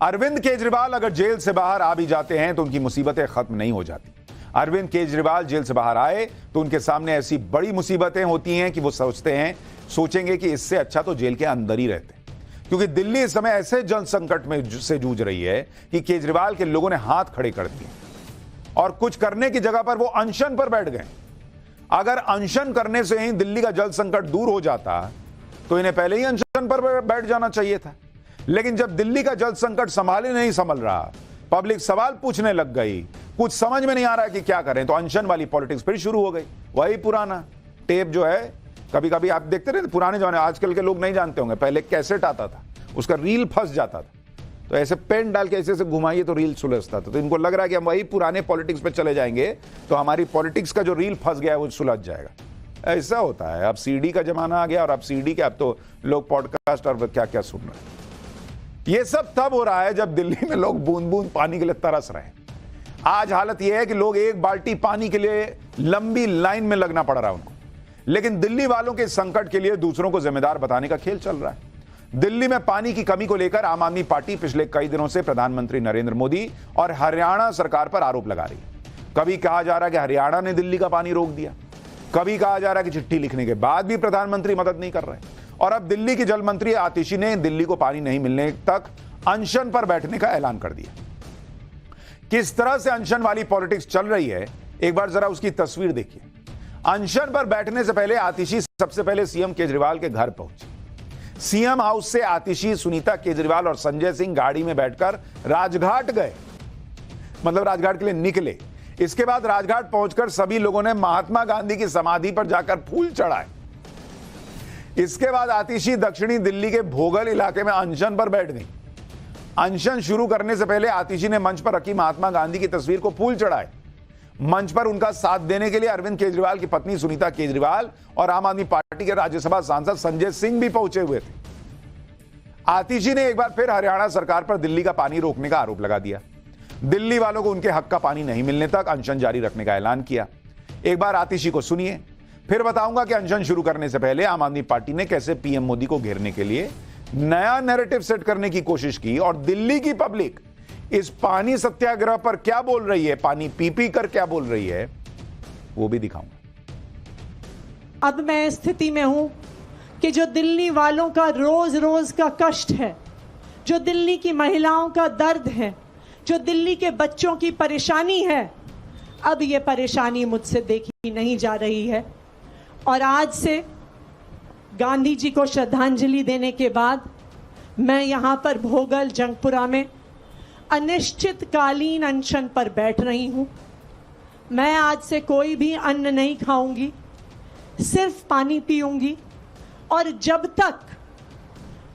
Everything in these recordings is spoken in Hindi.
अरविंद केजरीवाल अगर जेल से बाहर आ भी जाते हैं तो उनकी मुसीबतें खत्म नहीं हो जाती। अरविंद केजरीवाल जेल से बाहर आए तो उनके सामने ऐसी बड़ी मुसीबतें होती हैं कि वो सोचेंगे कि इससे अच्छा तो जेल के अंदर ही रहते, क्योंकि दिल्ली इस समय ऐसे जल संकट में से जूझ रही है कि केजरीवाल के लोगों ने हाथ खड़े कर दिए और कुछ करने की जगह पर वो अनशन पर बैठ गए। अगर अनशन करने से ही दिल्ली का जल संकट दूर हो जाता तो इन्हें पहले ही अनशन पर बैठ जाना चाहिए था। लेकिन जब दिल्ली का जल संकट संभाले नहीं संभल रहा, पब्लिक सवाल पूछने लग गई, कुछ समझ में नहीं आ रहा है कि क्या करें, तो अनशन वाली पॉलिटिक्स फिर शुरू हो गई। वही पुराना टेप जो है, कभी कभी आप देखते रहे पुराने जमाने, आजकल के लोग नहीं जानते होंगे, पहले कैसेट आता था, उसका रील फंस जाता था, तो ऐसे पेन डाल के ऐसे ऐसे घुमाइए तो रील सुलझता था। तो इनको लग रहा है कि हम वही पुराने पॉलिटिक्स पे चले जाएंगे तो हमारी पॉलिटिक्स का जो रील फंस गया है वो सुलझ जाएगा। ऐसा होता है। अब सीडी का जमाना आ गया और अब सीडी के अब तो लोग पॉडकास्ट और क्या क्या सुन रहे हैं। ये सब तब हो रहा है जब दिल्ली में लोग बूंद बूंद पानी के लिए तरस रहे हैं। आज हालत यह है कि लोग एक बाल्टी पानी के लिए लंबी लाइन में लगना पड़ रहा है उनको। लेकिन दिल्ली वालों के संकट के लिए दूसरों को जिम्मेदार बताने का खेल चल रहा है। दिल्ली में पानी की कमी को लेकर आम आदमी पार्टी पिछले कई दिनों से प्रधानमंत्री नरेंद्र मोदी और हरियाणा सरकार पर आरोप लगा रही है। कभी कहा जा रहा है कि हरियाणा ने दिल्ली का पानी रोक दिया, कभी कहा जा रहा है कि चिट्ठी लिखने के बाद भी प्रधानमंत्री मदद नहीं कर रहे, और अब दिल्ली की जल मंत्री आतिशी ने दिल्ली को पानी नहीं मिलने तक अनशन पर बैठने का ऐलान कर दिया। किस तरह से अनशन वाली पॉलिटिक्स चल रही है, एक बार जरा उसकी तस्वीर देखिए। अनशन पर बैठने से पहले आतिशी सबसे पहले सीएम केजरीवाल के घर पहुंची। सीएम हाउस से आतिशी, सुनीता केजरीवाल और संजय सिंह गाड़ी में बैठकर राजघाट गए, मतलब राजघाट के लिए निकले। इसके बाद राजघाट पहुंचकर सभी लोगों ने महात्मा गांधी की समाधि पर जाकर फूल चढ़ाए। इसके बाद आतिशी दक्षिणी दिल्ली के भोगल इलाके में अनशन पर बैठ गई। अनशन शुरू करने से पहले आतिशी ने मंच पर रखी महात्मा गांधी की तस्वीर को फूल चढ़ाए। मंच पर उनका साथ देने के लिए अरविंद केजरीवाल की पत्नी सुनीता केजरीवाल और आम आदमी पार्टी के राज्यसभा सांसद संजय सिंह भी पहुंचे हुए थे। आतिशी ने एक बार फिर हरियाणा सरकार पर दिल्ली का पानी रोकने का आरोप लगा दिया। दिल्ली वालों को उनके हक का पानी नहीं मिलने तक अनशन जारी रखने का ऐलान किया। एक बार आतिशी को सुनिए, फिर बताऊंगा कि अनशन शुरू करने से पहले आम आदमी पार्टी ने कैसे पीएम मोदी को घेरने के लिए नया नैरेटिव सेट करने की कोशिश की और दिल्ली की पब्लिक इस पानी सत्याग्रह पर क्या बोल रही है, पानी पी पी कर क्या बोल रही है, वो भी दिखाऊंगा। अब मैं स्थिति में हूं कि जो दिल्ली वालों का रोज रोज का कष्ट है, जो दिल्ली की महिलाओं का दर्द है, जो दिल्ली के बच्चों की परेशानी है, अब ये परेशानी मुझसे देखी नहीं जा रही है। और आज से गांधी जी को श्रद्धांजलि देने के बाद मैं यहां पर भोगल जंगपुरा में अनिश्चितकालीन अनशन पर बैठ रही हूं। मैं आज से कोई भी अन्न नहीं खाऊंगी, सिर्फ पानी पीऊंगी, और जब तक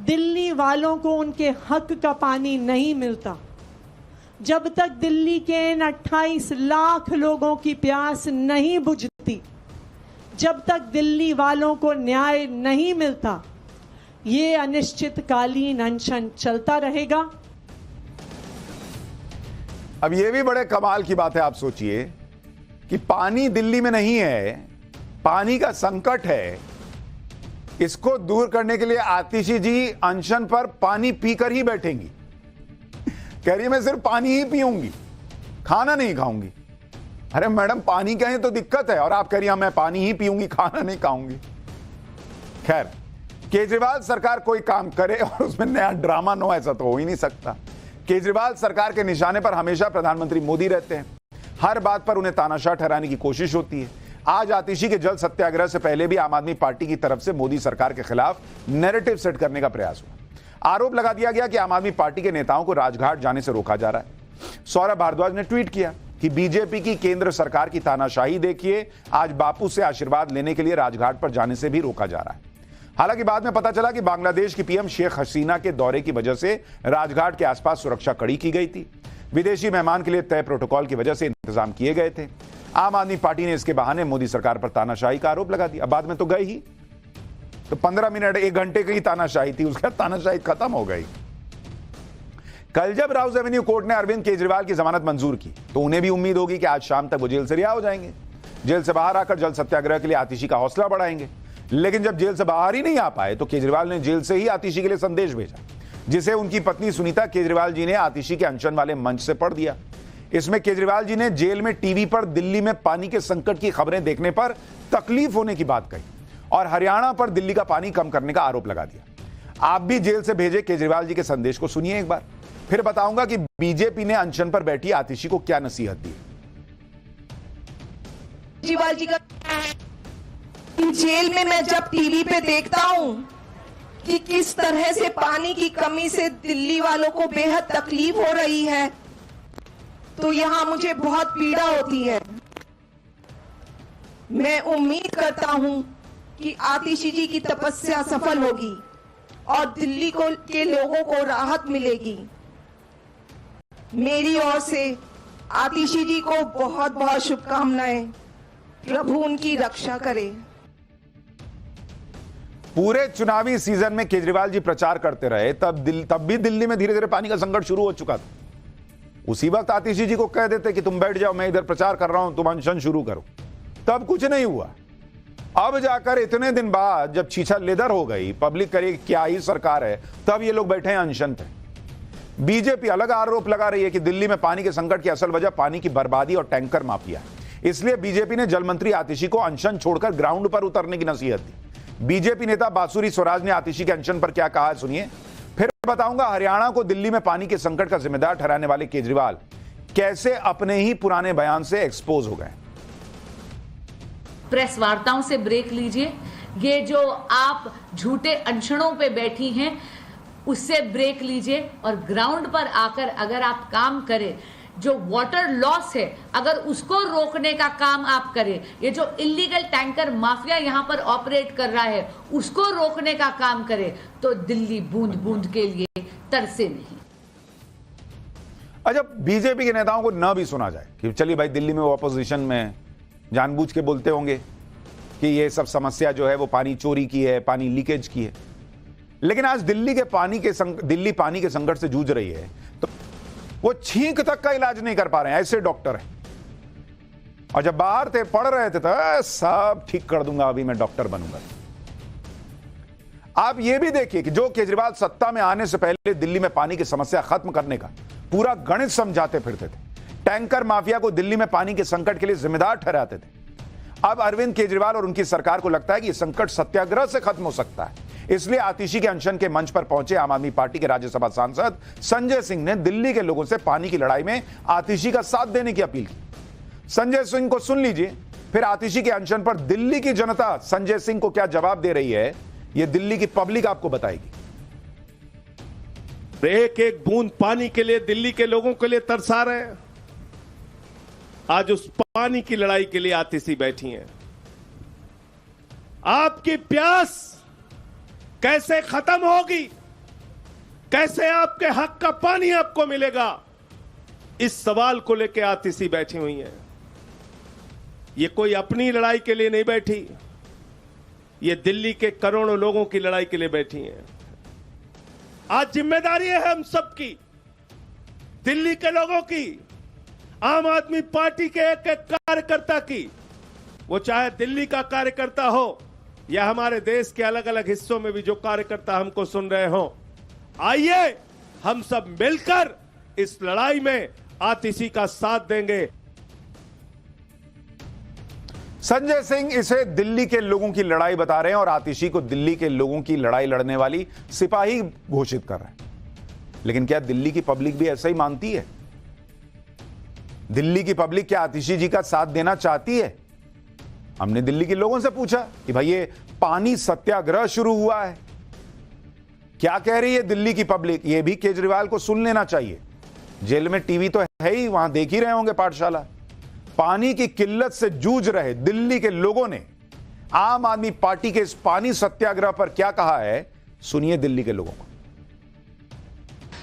दिल्ली वालों को उनके हक का पानी नहीं मिलता, जब तक दिल्ली के इन 28 लाख लोगों की प्यास नहीं बुझती, जब तक दिल्ली वालों को न्याय नहीं मिलता, ये अनिश्चितकालीन अनशन चलता रहेगा। अब ये भी बड़े कमाल की बात है। आप सोचिए कि पानी दिल्ली में नहीं है, पानी का संकट है, इसको दूर करने के लिए आतिशी जी अनशन पर पानी पीकर ही बैठेंगी। कह रही है मैं सिर्फ पानी ही पीऊंगी, खाना नहीं खाऊंगी। अरे मैडम, पानी कहें तो दिक्कत है, और आप कह रही हैं मैं पानी ही पीऊंगी, खाना नहीं खाऊंगी। खैर, केजरीवाल सरकार कोई काम करे और उसमें नया ड्रामा न हो, ऐसा तो हो ही नहीं सकता। केजरीवाल सरकार के निशाने पर हमेशा प्रधानमंत्री मोदी रहते हैं। हर बात पर उन्हें तानाशाह ठहराने की कोशिश होती है। आज आतिशी के जल सत्याग्रह से पहले भी आम आदमी पार्टी की तरफ से मोदी सरकार के खिलाफ नैरेटिव सेट करने का प्रयास हुआ। आरोप लगा दिया गया कि आम आदमी पार्टी के नेताओं को राजघाट जाने से रोका जा रहा है। सौरभ भारद्वाज ने ट्वीट किया कि बीजेपी की केंद्र सरकार की तानाशाही देखिए, आज बापू से आशीर्वाद लेने के लिए राजघाट पर जाने से भी रोका जा रहा है। हालांकि बाद में पता चला कि बांग्लादेश की पीएम शेख हसीना के दौरे की वजह से राजघाट के आसपास सुरक्षा कड़ी की गई थी। विदेशी मेहमान के लिए तय प्रोटोकॉल की वजह से इंतजाम किए गए थे। आम आदमी पार्टी ने इसके बहाने मोदी सरकार पर तानाशाही का आरोप लगा दिया। बाद में तो गई ही, तो 15 मिनट 1 घंटे की तानाशाही थी, उसके बाद तानाशाही खत्म हो गई। कल जब राउज एवेन्यू कोर्ट ने अरविंद केजरीवाल की जमानत मंजूर की तो उन्हें भी उम्मीद होगी कि आज शाम तक वो जेल से रिहा हो जाएंगे। जेल से बाहर आकर जल सत्याग्रह के लिए आतिशी का हौसला बढ़ाएंगे। लेकिन जब जेल से बाहर ही नहीं आ पाए तो केजरीवाल ने जेल से ही आतिशी के लिए संदेश भेजा। जिसे उनकी पत्नी सुनीता केजरीवाल जी ने आतिशी के अनशन वाले मंच से पढ़ दिया। इसमें केजरीवाल जी ने जेल में टीवी पर दिल्ली में पानी के संकट की खबरें देखने पर तकलीफ होने की बात कही और हरियाणा पर दिल्ली का पानी कम करने का आरोप लगा दिया। आप भी जेल से भेजे केजरीवाल जी के संदेश को सुनिए एक बार, फिर बताऊंगा कि बीजेपी ने अनशन पर बैठी आतिशी को क्या नसीहत दी। केजरीवाल जी का जेल में मैं जब टीवी पे देखता हूं कि किस तरह से पानी की कमी से दिल्ली वालों को बेहद तकलीफ हो रही है, तो यहां मुझे बहुत पीड़ा होती है। मैं उम्मीद करता हूं कि आतिशी जी की तपस्या सफल होगी और दिल्ली के लोगों को राहत मिलेगी। मेरी ओर से आतिशी जी को बहुत बहुत शुभकामनाएं। प्रभु उनकी रक्षा करे। पूरे चुनावी सीजन में केजरीवाल जी प्रचार करते रहे, तब भी दिल्ली में धीरे धीरे पानी का संकट शुरू हो चुका था। उसी वक्त आतिशी जी को कह देते कि तुम बैठ जाओ, मैं इधर प्रचार कर रहा हूं, तुम अनशन शुरू करो, तब कुछ नहीं हुआ। अब जाकर इतने दिन बाद जब छीछा लेदर हो गई, पब्लिक करे क्या ही सरकार है, तब ये लोग बैठे हैं अनशन पे। बीजेपी अलग आरोप लगा रही है कि दिल्ली में पानी के संकट की असल वजह पानी की बर्बादी और टैंकर माफिया है। इसलिए बीजेपी ने जल मंत्री आतिशी को अनशन छोड़कर ग्राउंड पर उतरने की नसीहत दी। बीजेपी नेता बासुरी स्वराज ने आतिशी के अनशन पर क्या कहा है, सुनिए, फिर बताऊंगा हरियाणा को दिल्ली में पानी के संकट का जिम्मेदार ठहराने वाले केजरीवाल कैसे अपने ही पुराने बयान से एक्सपोज हो गए। प्रेस वार्ताओं से ब्रेक लीजिए। ये जो आप झूठे अनशनों पे बैठी हैं उससे ब्रेक लीजिए और ग्राउंड पर आकर अगर आप काम करें, जो वाटर लॉस है अगर उसको रोकने का काम आप करें, ये जो इलीगल टैंकर माफिया यहां पर ऑपरेट कर रहा है उसको रोकने का काम करें, तो दिल्ली बूंद बूंद के लिए तरसे नहीं। अच्छा, बीजेपी के नेताओं को न भी सुना जाए कि चलिए भाई दिल्ली में वो अपोजिशन में जानबूझ के बोलते होंगे कि ये सब समस्या जो है वो पानी चोरी की है, पानी लीकेज की है, लेकिन आज दिल्ली पानी के संकट से जूझ रही है तो वो छींक तक का इलाज नहीं कर पा रहे हैं, ऐसे डॉक्टर हैं। और जब बाहर थे, पढ़ रहे थे तो सब ठीक कर दूंगा, अभी मैं डॉक्टर बनूंगा। आप ये भी देखिए कि जो केजरीवाल सत्ता में आने से पहले दिल्ली में पानी की समस्या खत्म करने का पूरा गणित समझाते फिरते थे, टैंकर माफिया को दिल्ली में पानी के संकट के लिए जिम्मेदार ठहराते थे, अब अरविंद केजरीवाल और उनकी सरकार को लगता है कि यह संकट सत्याग्रह से खत्म हो सकता है। इसलिए आतिशी के अनशन के मंच पर पहुंचे आम आदमी पार्टी के राज्यसभा सांसद संजय सिंह ने दिल्ली के लोगों से पानी की लड़ाई में आतिशी का साथ देने की अपील की। संजय सिंह को सुन लीजिए, फिर आतिशी के अनशन पर दिल्ली की जनता संजय सिंह को क्या जवाब दे रही है, यह दिल्ली की पब्लिक आपको बताएगी। एक एक बूंद पानी के लिए दिल्ली के लोगों के लिए तरसा रहे हैं। आज उस पानी की लड़ाई के लिए आतिशी बैठी हैं। आपकी प्यास कैसे खत्म होगी, कैसे आपके हक का पानी आपको मिलेगा, इस सवाल को लेकर आतिशी बैठी हुई है। ये कोई अपनी लड़ाई के लिए नहीं बैठी, ये दिल्ली के करोड़ों लोगों की लड़ाई के लिए बैठी हैं। आज जिम्मेदारी है हम सबकी, दिल्ली के लोगों की, आम आदमी पार्टी के एक एक कार्यकर्ता की, वो चाहे दिल्ली का कार्यकर्ता हो या हमारे देश के अलग अलग हिस्सों में भी जो कार्यकर्ता हमको सुन रहे हो। आइए हम सब मिलकर इस लड़ाई में आतिशी का साथ देंगे। संजय सिंह इसे दिल्ली के लोगों की लड़ाई बता रहे हैं और आतिशी को दिल्ली के लोगों की लड़ाई लड़ने वाली सिपाही घोषित कर रहे हैं। लेकिन क्या दिल्ली की पब्लिक भी ऐसा ही मानती है? दिल्ली की पब्लिक क्या आतिशी जी का साथ देना चाहती है? हमने दिल्ली के लोगों से पूछा कि भाई ये पानी सत्याग्रह शुरू हुआ है, क्या कह रही है दिल्ली की पब्लिक? ये भी केजरीवाल को सुन लेना चाहिए। जेल में टीवी तो है ही, वहां देख ही रहे होंगे पाठशाला। पानी की किल्लत से जूझ रहे दिल्ली के लोगों ने आम आदमी पार्टी के इस पानी सत्याग्रह पर क्या कहा है, सुनिए दिल्ली के लोगों को।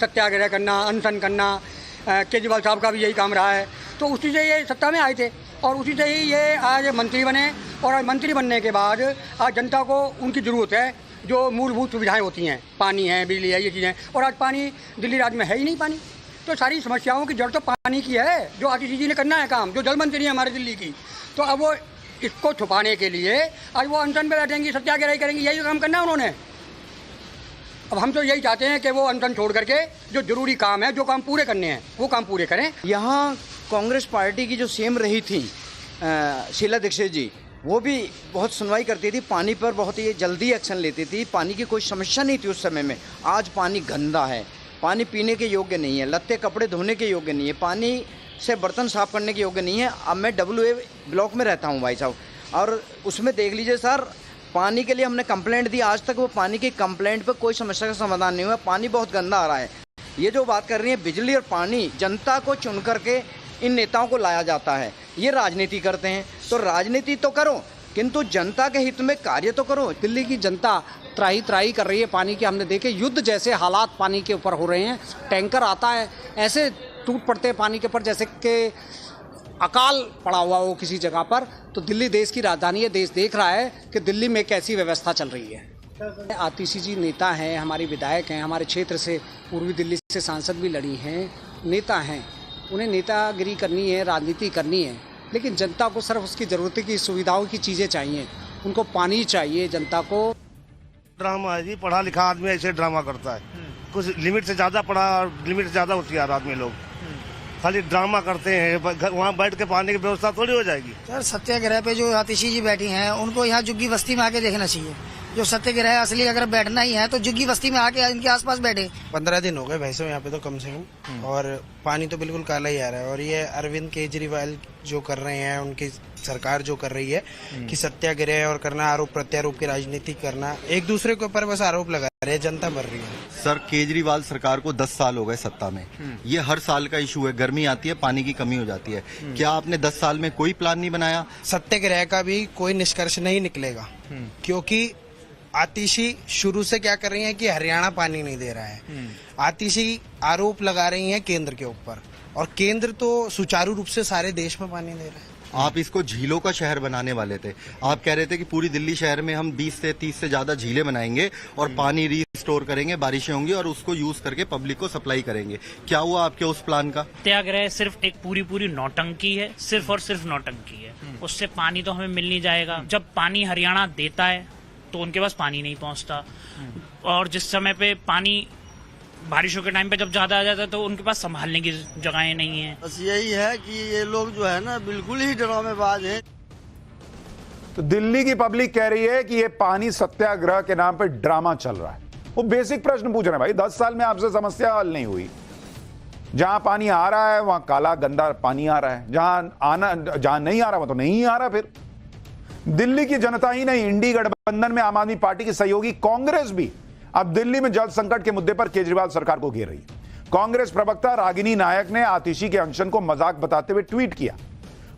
सत्याग्रह करना, अनशन करना, केजरीवाल साहब का भी यही काम रहा है, तो उसी से ये सत्ता में आए थे और उसी से ही ये आज मंत्री बने। और आज मंत्री बनने के बाद आज जनता को उनकी ज़रूरत है जो मूलभूत सुविधाएं होती हैं, पानी है, बिजली है, ये चीज़ें। और आज पानी दिल्ली राज्य में है ही नहीं पानी, तो सारी समस्याओं की जड़ तो पानी की है, जो आतिशी जी ने करना है काम, जो जल मंत्री है हमारे दिल्ली की। तो अब वो इसको छुपाने के लिए आज वो अनशन पे बैठेंगी, सत्याग्रह करेंगी, यही काम करना है उन्होंने। अब हम तो यही चाहते हैं कि वो अनशन छोड़ करके जो जरूरी काम है, जो काम पूरे करने हैं, वो काम पूरे करें। यहाँ कांग्रेस पार्टी की जो सीएम रही थी शीला दीक्षित जी, वो भी बहुत सुनवाई करती थी, पानी पर बहुत ही जल्दी एक्शन लेती थी, पानी की कोई समस्या नहीं थी उस समय में। आज पानी गंदा है, पानी पीने के योग्य नहीं है, लत्ते कपड़े धोने के योग्य नहीं है, पानी से बर्तन साफ करने के योग्य नहीं है। अब मैं WA ब्लॉक में रहता हूँ भाई साहब, और उसमें देख लीजिए सर, पानी के लिए हमने कंप्लेंट दी, आज तक वो पानी की कंप्लेंट पर कोई समस्या का समाधान नहीं हुआ। पानी बहुत गंदा आ रहा है। ये जो बात कर रही है बिजली और पानी, जनता को चुन करके इन नेताओं को लाया जाता है, ये राजनीति करते हैं। तो राजनीति तो करो, किंतु जनता के हित में कार्य तो करो। दिल्ली की जनता त्राही त्राही कर रही है पानी के। हमने देखे युद्ध जैसे हालात पानी के ऊपर हो रहे हैं। टैंकर आता है, ऐसे टूट पड़ते हैं पानी के ऊपर जैसे कि अकाल पड़ा हुआ हो किसी जगह पर। तो दिल्ली देश की राजधानी है, देश देख रहा है कि दिल्ली में कैसी व्यवस्था चल रही है। आतिशी जी नेता हैं, हमारे विधायक हैं, हमारे क्षेत्र से पूर्वी दिल्ली से सांसद भी लड़ी हैं, नेता हैं। उन्हें नेतागिरी करनी है, राजनीति करनी है, लेकिन जनता को सिर्फ उसकी ज़रूरत की सुविधाओं की चीज़ें चाहिए। उनको पानी चाहिए जनता को। ड्रामा है जी, पढ़ा लिखा आदमी ऐसे ड्रामा करता है। कुछ लिमिट से ज़्यादा पढ़ा और लिमिट से ज़्यादा होशियार आदमी लोग खाली ड्रामा करते हैं। वहाँ बैठ के पानी की व्यवस्था थोड़ी हो जाएगी। सर सत्याग्रह पे जो आतिशी जी बैठी हैं, उनको यहाँ जुग्गी बस्ती में आके देखना चाहिए। जो सत्याग्रह असली अगर बैठना ही है तो जुग्गी बस्ती में आके इनके आसपास बैठे। 15 दिन हो गए भाई साहब यहाँ पे तो कम से कम, और पानी तो बिल्कुल काला ही आ रहा है। और ये अरविंद केजरीवाल जो कर रहे हैं, उनकी सरकार जो कर रही है कि सत्याग्रह और करना, आरोप प्रत्यारोप की राजनीति करना, एक दूसरे के ऊपर बस आरोप लगा रहे हैं, जनता मर रही है। सर केजरीवाल सरकार को 10 साल हो गए सत्ता में। ये हर साल का इशू है, गर्मी आती है, पानी की कमी हो जाती है। क्या आपने 10 साल में कोई प्लान नहीं बनाया? सत्याग्रह का भी कोई निष्कर्ष नहीं निकलेगा, क्योंकि आतिशी शुरू से क्या कर रही है कि हरियाणा पानी नहीं दे रहा है। आतिशी आरोप लगा रही है केंद्र के ऊपर, और केंद्र तो सुचारू रूप से सारे देश में पानी दे रहा है। आप इसको झीलों का शहर बनाने वाले थे। आप कह रहे थे कि पूरी दिल्ली शहर में हम 20 से 30 से ज्यादा झीलें बनाएंगे और पानी रिस्टोर करेंगे, बारिशें होंगी और उसको यूज करके पब्लिक को सप्लाई करेंगे। क्या हुआ आपके उस प्लान का? सत्याग्रह सिर्फ एक पूरी नौटंकी है, सिर्फ और सिर्फ नौटंकी है। उससे पानी तो हमें मिल नहीं जाएगा। जब पानी हरियाणा देता है तो उनके पास पानी नहीं पहुंचता, और जिस समय पे पानी बारिशों के टाइम पे जब ज्यादा आ जाता है तो उनके पास संभालने की जगहें नहीं है। बस यही है कि ये लोग जो है ना बिल्कुल ही ड्रामेबाज हैं। तो दिल्ली की पब्लिक कह रही है कि ये पानी सत्याग्रह के नाम पे ड्रामा चल रहा है। वो बेसिक प्रश्न पूछ रहे हैं भाई, 10 साल में आपसे समस्या हल नहीं हुई। जहां पानी आ रहा है वहां काला गंदा पानी आ रहा है, जहां नहीं आ रहा वहां तो नहीं आ रहा। फिर दिल्ली की जनता ही नहीं, इंडी गठबंधन में आम आदमी पार्टी की सहयोगी कांग्रेस भी अब दिल्ली में जल संकट के मुद्दे पर केजरीवाल सरकार को घेर रही है। कांग्रेस प्रवक्ता रागिनी नायक ने आतिशी के अनशन को मजाक बताते हुए ट्वीट किया।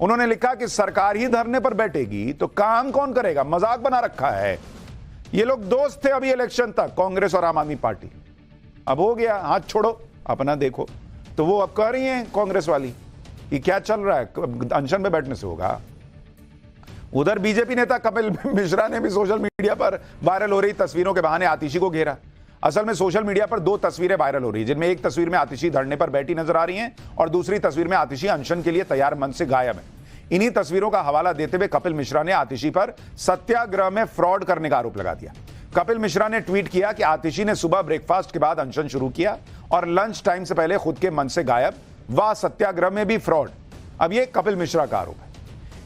उन्होंने लिखा कि सरकार ही धरने पर बैठेगी तो काम कौन करेगा, मजाक बना रखा है। ये लोग दोस्त थे अभी इलेक्शन तक, कांग्रेस और आम आदमी पार्टी। अब हो गया, हाथ छोड़ो अपना देखो। तो वो अब कह रही हैं कांग्रेस वाली कि क्या चल रहा है, अनशन में बैठने से होगा। उधर बीजेपी नेता कपिल मिश्रा ने भी सोशल मीडिया पर वायरल हो रही तस्वीरों के बहाने आतिशी को घेरा। असल में सोशल मीडिया पर 2 तस्वीरें वायरल हो रही है, जिनमें एक तस्वीर में आतिशी धरने पर बैठी नजर आ रही हैं और दूसरी तस्वीर में आतिशी अनशन के लिए तैयार मन से गायब है। इन्हीं तस्वीरों का हवाला देते हुए कपिल मिश्रा ने आतिशी पर सत्याग्रह में फ्रॉड करने का आरोप लगा दिया। कपिल मिश्रा ने ट्वीट किया कि आतिशी ने सुबह ब्रेकफास्ट के बाद अनशन शुरू किया और लंच टाइम से पहले खुद के मन से गायब, वह सत्याग्रह में भी फ्रॉड। अब यह कपिल मिश्रा का आरोप है।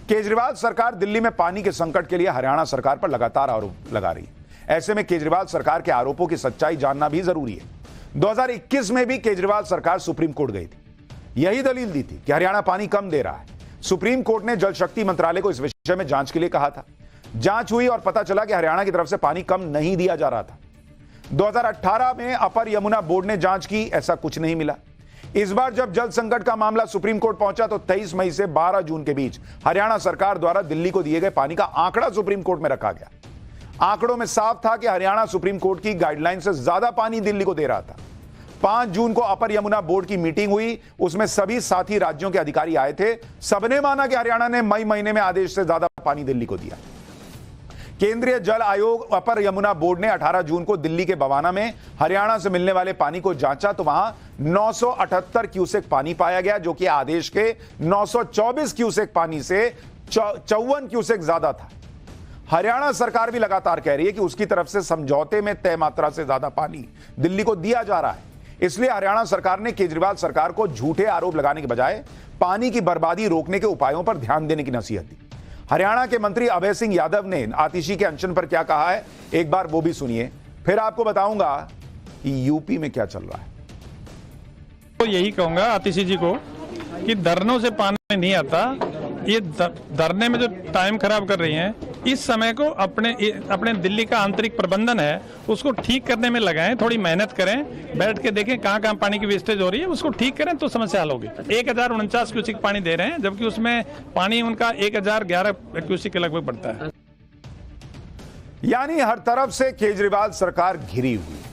केजरीवाल सरकार दिल्ली में पानी के संकट के लिए हरियाणा सरकार पर लगातार आरोप लगा रही है। ऐसे में केजरीवाल सरकार के आरोपों की सच्चाई जानना भी जरूरी है। 2021 में भी केजरीवाल सरकार सुप्रीम कोर्ट गई थी, यही दलील दी थी कि हरियाणा पानी कम दे रहा है। सुप्रीम कोर्ट ने जल शक्ति मंत्रालय को इस विषय में जांच के लिए कहा था। जांच हुई और पता चला कि हरियाणा की तरफ से पानी कम नहीं दिया जा रहा था। 2018 में अपर यमुना बोर्ड ने जांच की, ऐसा कुछ नहीं मिला। इस बार जब जल संकट का मामला सुप्रीम कोर्ट पहुंचा तो 23 मई से 12 जून के बीच हरियाणा सरकार द्वारा दिल्ली को दिए गए पानी का आंकड़ा सुप्रीम कोर्ट में रखा गया। आंकड़ों में साफ था कि हरियाणा सुप्रीम कोर्ट की गाइडलाइन से ज्यादा पानी दिल्ली को दे रहा था। 5 जून को अपर यमुना बोर्ड की मीटिंग हुई, उसमें सभी साथी राज्यों के अधिकारी आए थे। सबने माना कि हरियाणा ने मई महीने में आदेश से ज्यादा पानी दिल्ली को दिया। केंद्रीय जल आयोग अपर यमुना बोर्ड ने 18 जून को दिल्ली के बवाना में हरियाणा से मिलने वाले पानी को जांचा तो वहां 978 क्यूसेक पानी पाया गया, जो कि आदेश के 924 क्यूसेक पानी से 54 क्यूसेक ज्यादा था। हरियाणा सरकार भी लगातार कह रही है कि उसकी तरफ से समझौते में तय मात्रा से ज्यादा पानी दिल्ली को दिया जा रहा है। इसलिए हरियाणा सरकार ने केजरीवाल सरकार को झूठे आरोप लगाने के बजाय पानी की बर्बादी रोकने के उपायों पर ध्यान देने की नसीहत दी। हरियाणा के मंत्री अभय सिंह यादव ने आतिशी के अनशन पर क्या कहा है, एक बार वो भी सुनिए, फिर आपको बताऊंगा कि यूपी में क्या चल रहा है। तो यही कहूंगा आतिशी जी को कि धरनों से पानी नहीं आता, ये धरने में जो टाइम खराब कर रही हैं, इस समय को अपने दिल्ली का आंतरिक प्रबंधन है उसको ठीक करने में लगाएं, थोड़ी मेहनत करें, बैठ के देखें कहाँ कहाँ पानी की वेस्टेज हो रही है, उसको ठीक करें तो समस्या हल होगी। 1049 क्यूसेक पानी दे रहे हैं, जबकि उसमें पानी उनका 1011 क्यूसेक के लगभग पड़ता है। यानी हर तरफ से केजरीवाल सरकार घिरी हुई है।